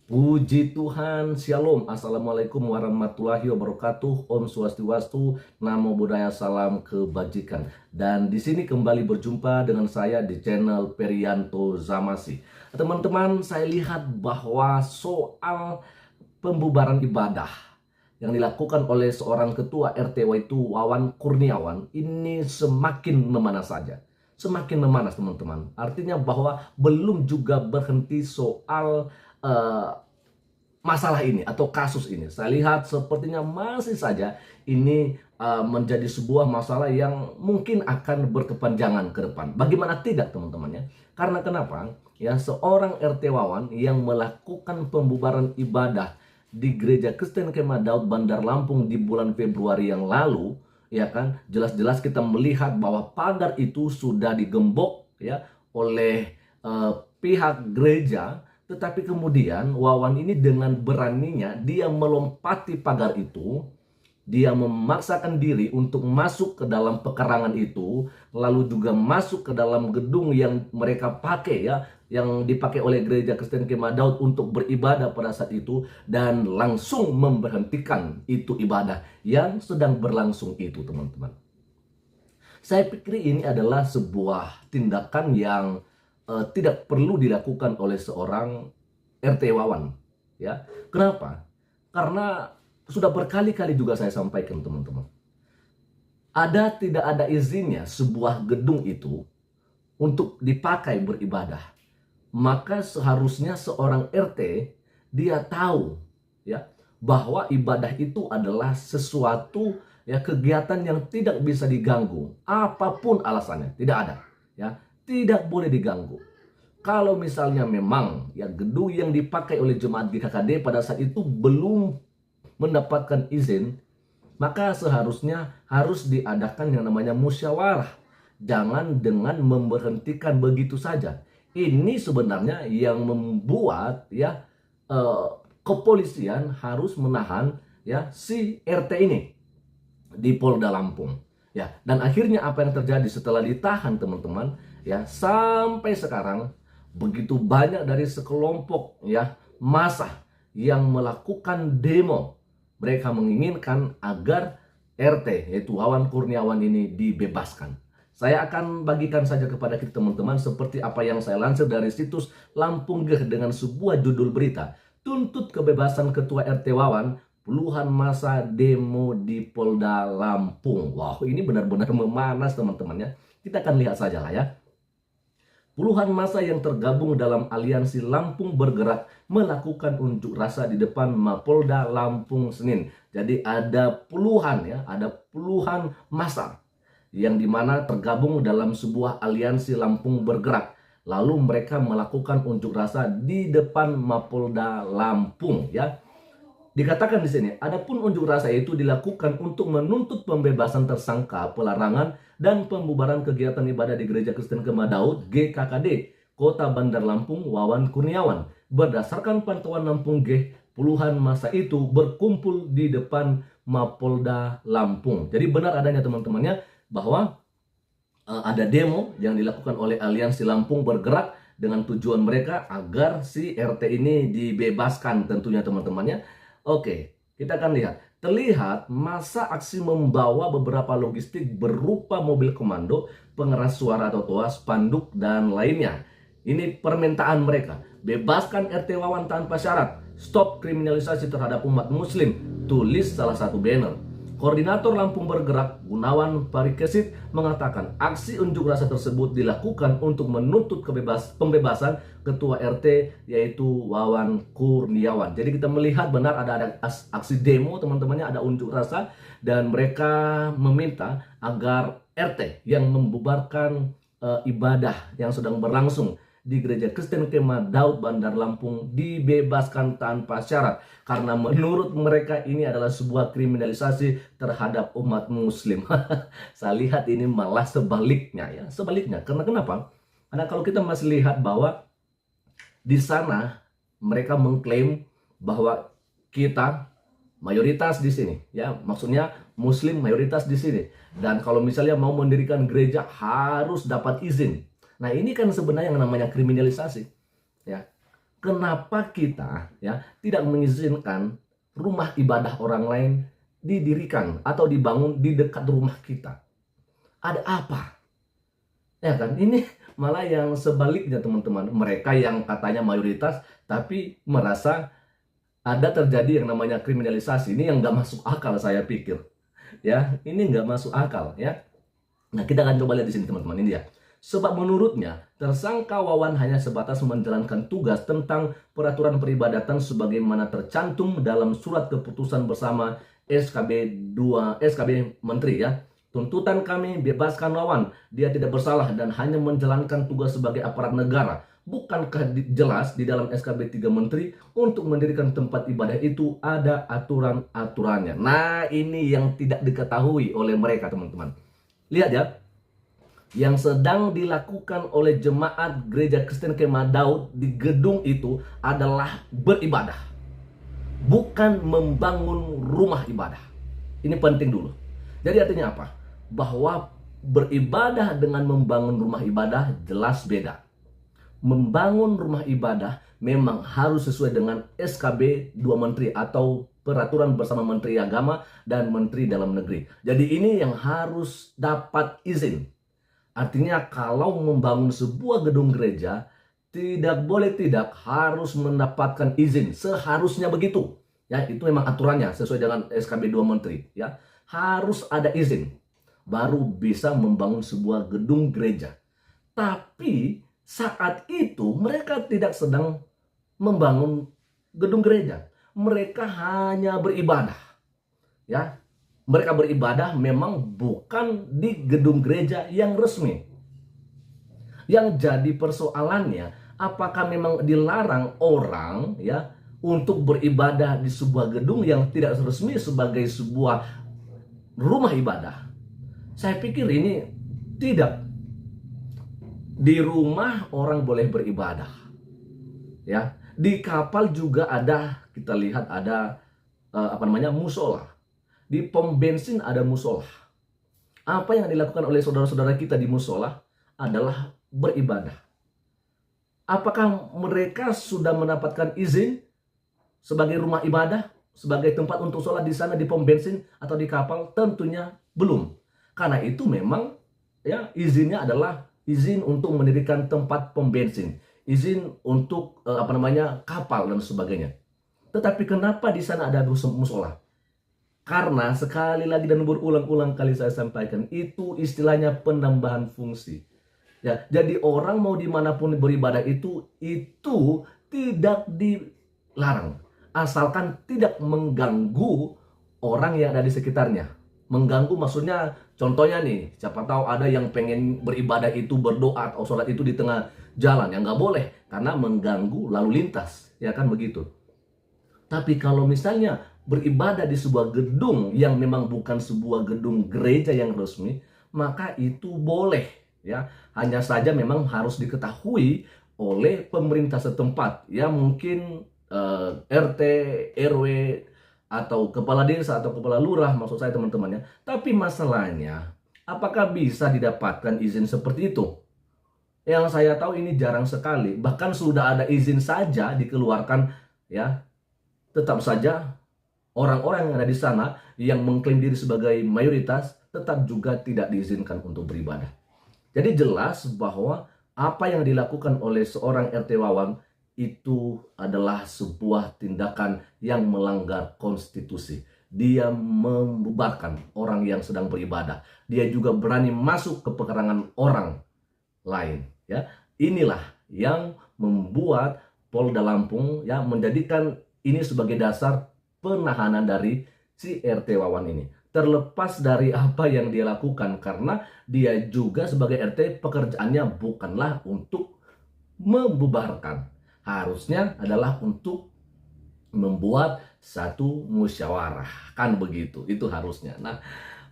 Puji Tuhan, Shalom, Assalamualaikum warahmatullahi wabarakatuh, Om Swastiwastu, Namo Buddhaya, salam kebajikan. Dan di sini kembali berjumpa dengan saya di channel Perianto Zamasi. Teman-teman, saya lihat bahwa soal pembubaran ibadah yang dilakukan oleh seorang ketua RT itu Wawan Kurniawan ini semakin memanas saja. Semakin memanas, teman-teman. Artinya bahwa belum juga berhenti soal masalah ini atau kasus ini. Saya lihat sepertinya masih saja ini menjadi sebuah masalah yang mungkin akan berkepanjangan ke depan. Bagaimana tidak, teman-teman ya? Karena kenapa? Ya, seorang RT Wawan yang melakukan pembubaran ibadah di Gereja Kristen Kemah Daud Bandar Lampung di bulan Februari yang lalu, ya kan? Jelas-jelas kita melihat bahwa pagar itu sudah digembok ya oleh pihak gereja. Tetapi kemudian Wawan ini dengan beraninya dia melompati pagar itu, dia memaksakan diri untuk masuk ke dalam pekarangan itu, lalu juga masuk ke dalam gedung yang mereka pakai ya, yang dipakai oleh Gereja Kristen Kemah Daud untuk beribadah pada saat itu, dan langsung memberhentikan itu ibadah yang sedang berlangsung itu, teman-teman. Saya pikir ini adalah sebuah tindakan yang tidak perlu dilakukan oleh seorang RT Wawan. Ya, kenapa? Karena sudah berkali-kali juga saya sampaikan, teman-teman. Tidak ada izinnya sebuah gedung itu untuk dipakai beribadah. Maka seharusnya seorang RT dia tahu ya bahwa ibadah itu adalah sesuatu ya kegiatan yang tidak bisa diganggu apapun alasannya, tidak ada ya, tidak boleh diganggu. Kalau misalnya memang ya gedung yang dipakai oleh jemaat GKKD pada saat itu belum mendapatkan izin, maka seharusnya harus diadakan yang namanya musyawarah. Jangan dengan memberhentikan begitu saja. Ini sebenarnya yang membuat ya kepolisian harus menahan ya si RT ini di Polda Lampung. Ya, dan akhirnya apa yang terjadi setelah ditahan, teman-teman, ya sampai sekarang begitu banyak dari sekelompok ya massa yang melakukan demo. Mereka menginginkan agar RT yaitu Wawan Kurniawan ini dibebaskan. Saya akan bagikan saja kepada kita, teman-teman, seperti apa yang saya lansir dari situs Lampung Geh dengan sebuah judul berita, tuntut kebebasan Ketua RT Wawan, puluhan masa demo di Polda Lampung. Wow, ini benar-benar memanas, teman-teman ya. Kita akan lihat saja lah ya. Puluhan massa yang tergabung dalam aliansi Lampung Bergerak melakukan unjuk rasa di depan Mapolda Lampung Senin. Jadi ada puluhan ya, ada puluhan massa yang dimana tergabung dalam sebuah aliansi Lampung Bergerak. Lalu mereka melakukan unjuk rasa di depan Mapolda Lampung ya. Dikatakan di sini, adapun unjuk rasa itu dilakukan untuk menuntut pembebasan tersangka pelarangan dan pembubaran kegiatan ibadah di Gereja Kristen Kemah Daud GKKD Kota Bandar Lampung Wawan Kurniawan. Berdasarkan pantauan Lampung G, puluhan massa itu berkumpul di depan Mapolda Lampung. Jadi benar adanya, teman-temannya, bahwa ada demo yang dilakukan oleh aliansi Lampung Bergerak dengan tujuan mereka agar si RT ini dibebaskan tentunya, teman-temannya. Oke, kita akan lihat. Terlihat masa aksi membawa beberapa logistik berupa mobil komando, pengeras suara atau toa, spanduk, dan lainnya. Ini permintaan mereka. Bebaskan RT Wawan tanpa syarat. Stop kriminalisasi terhadap umat muslim. Tulis salah satu banner. Koordinator Lampung Bergerak, Gunawan Parikesit, mengatakan aksi unjuk rasa tersebut dilakukan untuk menuntut pembebasan Ketua RT yaitu Wawan Kurniawan. Jadi kita melihat benar ada aksi demo, teman-temannya, ada unjuk rasa, dan mereka meminta agar RT yang membubarkan ibadah yang sedang berlangsung di Gereja Kristen Kemah Daud Bandar Lampung dibebaskan tanpa syarat, karena menurut mereka ini adalah sebuah kriminalisasi terhadap umat muslim. Saya lihat ini malah sebaliknya ya, sebaliknya. Karena kenapa? Karena kalau kita masih lihat bahwa di sana mereka mengklaim bahwa kita mayoritas di sini ya, maksudnya muslim mayoritas di sini, dan kalau misalnya mau mendirikan gereja harus dapat izin. Nah, ini kan sebenarnya yang namanya kriminalisasi ya. Kenapa kita ya tidak mengizinkan rumah ibadah orang lain didirikan atau dibangun di dekat rumah kita? Ada apa? Ya kan? Ini malah yang sebaliknya teman-teman. Mereka yang katanya mayoritas tapi merasa ada terjadi yang namanya kriminalisasi. Ini yang nggak masuk akal saya pikir. Ya, ini nggak masuk akal ya. Nah, kita akan coba lihat di sini teman-teman, ini ya. Sebab menurutnya, tersangka Wawan hanya sebatas menjalankan tugas tentang peraturan peribadatan sebagaimana tercantum dalam surat keputusan bersama SKB 2 SKB Menteri ya. Tuntutan kami bebaskan Wawan, dia tidak bersalah dan hanya menjalankan tugas sebagai aparat negara. Bukankah jelas di dalam SKB 3 Menteri untuk mendirikan tempat ibadah itu ada aturan-aturannya. Nah, ini yang tidak diketahui oleh mereka teman-teman. Lihat ya, yang sedang dilakukan oleh jemaat Gereja Kristen Kemah Daud di gedung itu adalah beribadah, bukan membangun rumah ibadah. Ini penting dulu. Jadi artinya apa? Bahwa beribadah dengan membangun rumah ibadah jelas beda. Membangun rumah ibadah memang harus sesuai dengan SKB 2 Menteri atau peraturan bersama Menteri Agama dan Menteri Dalam Negeri. Jadi ini yang harus dapat izin. Artinya kalau membangun sebuah gedung gereja tidak harus mendapatkan izin. Seharusnya begitu. Ya, itu memang aturannya sesuai dengan SKB 2 Menteri, ya. Harus ada izin baru bisa membangun sebuah gedung gereja. Tapi saat itu mereka tidak sedang membangun gedung gereja. Mereka hanya beribadah. Ya. Mereka beribadah memang bukan di gedung gereja yang resmi. Yang jadi persoalannya, apakah memang dilarang orang ya untuk beribadah di sebuah gedung yang tidak resmi sebagai sebuah rumah ibadah? Saya pikir ini tidak. Di rumah orang boleh beribadah. Ya, di kapal juga ada, kita lihat ada musola. Di pom bensin ada musola. Apa yang dilakukan oleh saudara-saudara kita di musola adalah beribadah. Apakah mereka sudah mendapatkan izin sebagai rumah ibadah, sebagai tempat untuk sholat di sana di pom bensin atau di kapal? Tentunya belum. Karena itu memang ya izinnya adalah izin untuk mendirikan tempat pom bensin, izin untuk kapal dan sebagainya. Tetapi kenapa di sana ada musola? Karena sekali lagi dan berulang-ulang kali saya sampaikan, itu istilahnya penambahan fungsi. Ya, jadi orang mau dimanapun beribadah itu tidak dilarang, asalkan tidak mengganggu orang yang ada di sekitarnya. Mengganggu maksudnya, contohnya nih, siapa tahu ada yang pengen beribadah itu, berdoa atau sholat itu di tengah jalan, yang nggak boleh karena mengganggu lalu lintas, ya kan begitu. Tapi kalau misalnya beribadah di sebuah gedung yang memang bukan sebuah gedung gereja yang resmi, maka itu boleh, ya. Hanya saja memang harus diketahui oleh pemerintah setempat, ya mungkin RT, RW atau kepala desa atau kepala lurah maksud saya teman-teman ya. Tapi masalahnya, apakah bisa didapatkan izin seperti itu? Yang saya tahu ini jarang sekali. Bahkan sudah ada izin saja dikeluarkan, ya. Tetap saja orang-orang yang ada di sana yang mengklaim diri sebagai mayoritas tetap juga tidak diizinkan untuk beribadah. Jadi jelas bahwa apa yang dilakukan oleh seorang RT Wawan itu adalah sebuah tindakan yang melanggar konstitusi. Dia membubarkan orang yang sedang beribadah. Dia juga berani masuk ke pekarangan orang lain. Ya, inilah yang membuat Polda Lampung ya menjadikan ini sebagai dasar penahanan dari si RT Wawan ini. Terlepas dari apa yang dia lakukan, karena dia juga sebagai RT pekerjaannya bukanlah untuk membubarkan. Harusnya adalah untuk membuat satu musyawarah. Kan begitu, itu harusnya. Nah,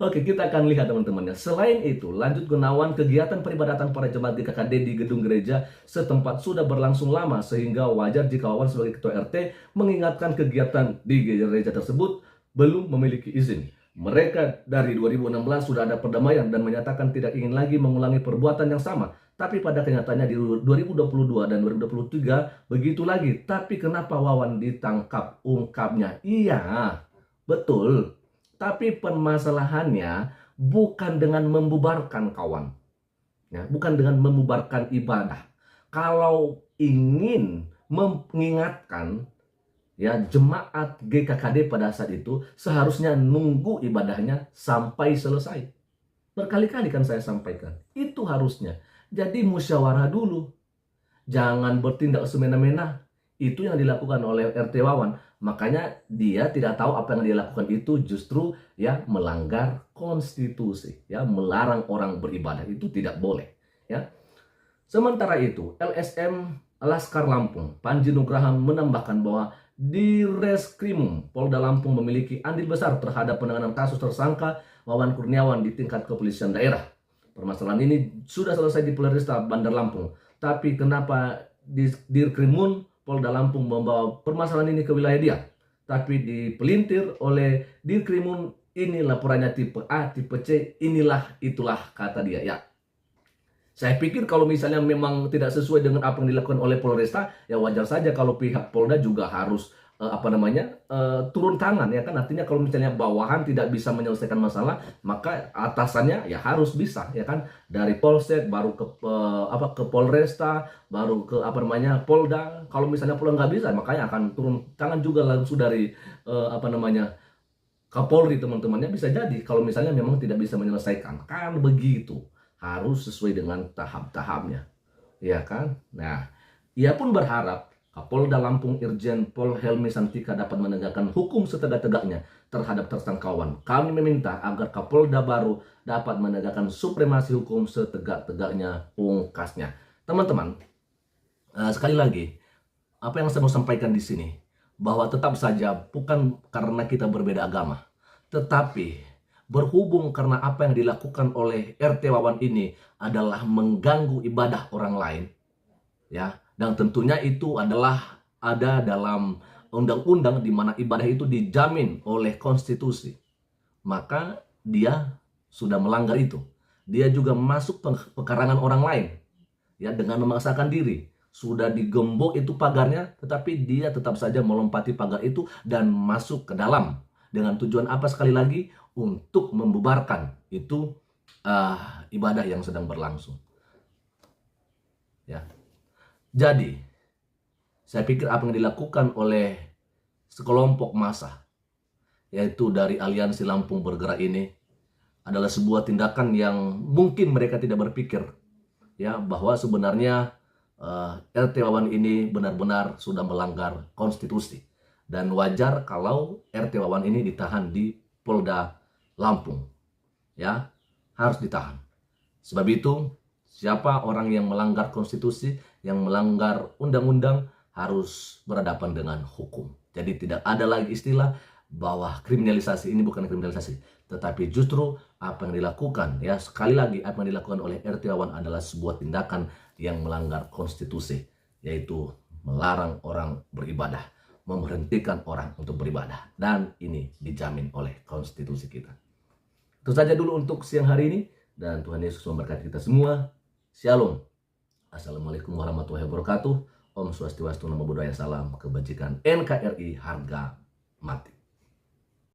oke, kita akan lihat teman-teman ya. Selain itu, lanjut Gunawan, kegiatan peribadatan para jemaat GKKD di gedung gereja setempat sudah berlangsung lama sehingga wajar jika Wawan sebagai ketua RT mengingatkan kegiatan di gereja tersebut belum memiliki izin. Mereka dari 2016 sudah ada perdamaian dan menyatakan tidak ingin lagi mengulangi perbuatan yang sama. Tapi pada kenyataannya di 2022 dan 2023 begitu lagi. Tapi kenapa Wawan ditangkap? Ungkapnya, iya, betul. Tapi permasalahannya bukan dengan membubarkan kawan. Ya, bukan dengan membubarkan ibadah. Kalau ingin mengingatkan ya jemaat GKKD pada saat itu seharusnya nunggu ibadahnya sampai selesai. Berkali-kali kan saya sampaikan, itu harusnya. Jadi musyawarah dulu, jangan bertindak semena-mena. Itu yang dilakukan oleh RT Wawan. Makanya dia tidak tahu apa yang dia lakukan itu justru ya melanggar konstitusi, ya melarang orang beribadah, itu tidak boleh, ya. Sementara itu, LSM Laskar Lampung, Panji Nugraha menambahkan bahwa di Reskrimum Polda Lampung memiliki andil besar terhadap penanganan kasus tersangka Wawan Kurniawan di tingkat kepolisian daerah. Permasalahan ini sudah selesai di Polresta Bandar Lampung. Tapi kenapa di Dirkrimun Polda Lampung membawa permasalahan ini ke wilayah dia? Tapi dipelintir oleh Dirkrimun, ini laporannya tipe A, tipe C, inilah itulah kata dia, ya. Saya pikir kalau misalnya memang tidak sesuai dengan apa yang dilakukan oleh Polresta, ya wajar saja kalau pihak Polda juga harus turun tangan, ya kan. Artinya kalau misalnya bawahan tidak bisa menyelesaikan masalah, maka atasannya ya harus bisa, ya kan. Dari Polsek baru ke Polresta, baru ke Polda. Kalau misalnya Polda nggak bisa, makanya akan turun tangan juga langsung dari Kapolri, teman-temannya. Bisa jadi kalau misalnya memang tidak bisa menyelesaikan, kan begitu. Harus sesuai dengan tahap-tahapnya, ya kan. Nah, ia pun berharap Kapolda Lampung Irjen Pol Helmi Santika dapat menegakkan hukum setegak-tegaknya terhadap tersangka Wawan. Kami meminta agar Kapolda baru dapat menegakkan supremasi hukum setegak-tegaknya, pungkasnya. Teman-teman, sekali lagi, apa yang saya mau sampaikan di sini, bahwa tetap saja bukan karena kita berbeda agama, tetapi berhubung karena apa yang dilakukan oleh RT Wawan ini adalah mengganggu ibadah orang lain, ya, dan tentunya itu adalah ada dalam undang-undang di mana ibadah itu dijamin oleh konstitusi, maka dia sudah melanggar itu. Dia juga masuk pekarangan orang lain, ya, dengan memaksakan diri. Sudah digembok itu pagarnya, tetapi dia tetap saja melompati pagar itu dan masuk ke dalam. Dengan tujuan apa? Sekali lagi, untuk membubarkan itu ibadah yang sedang berlangsung, ya. Jadi saya pikir apa yang dilakukan oleh sekelompok massa, yaitu dari Aliansi Lampung Bergerak ini, adalah sebuah tindakan yang mungkin mereka tidak berpikir, ya, bahwa sebenarnya RT Wawan ini benar-benar sudah melanggar konstitusi. Dan wajar kalau RT Wawan ini ditahan di Polda Lampung, ya, harus ditahan. Sebab itu, siapa orang yang melanggar konstitusi, yang melanggar undang-undang, harus berhadapan dengan hukum. Jadi tidak ada lagi istilah bahwa kriminalisasi ini bukan kriminalisasi, tetapi justru apa yang dilakukan, ya, sekali lagi apa yang dilakukan oleh RT Wawan adalah sebuah tindakan yang melanggar konstitusi, yaitu melarang orang beribadah, memberhentikan orang untuk beribadah, dan ini dijamin oleh konstitusi kita. Itu saja dulu untuk siang hari ini, dan Tuhan Yesus memberkati kita semua. Shalom. Assalamualaikum warahmatullahi wabarakatuh. Om Swastiastu, Namo Buddhaya, salam kebajikan. NKRI harga mati.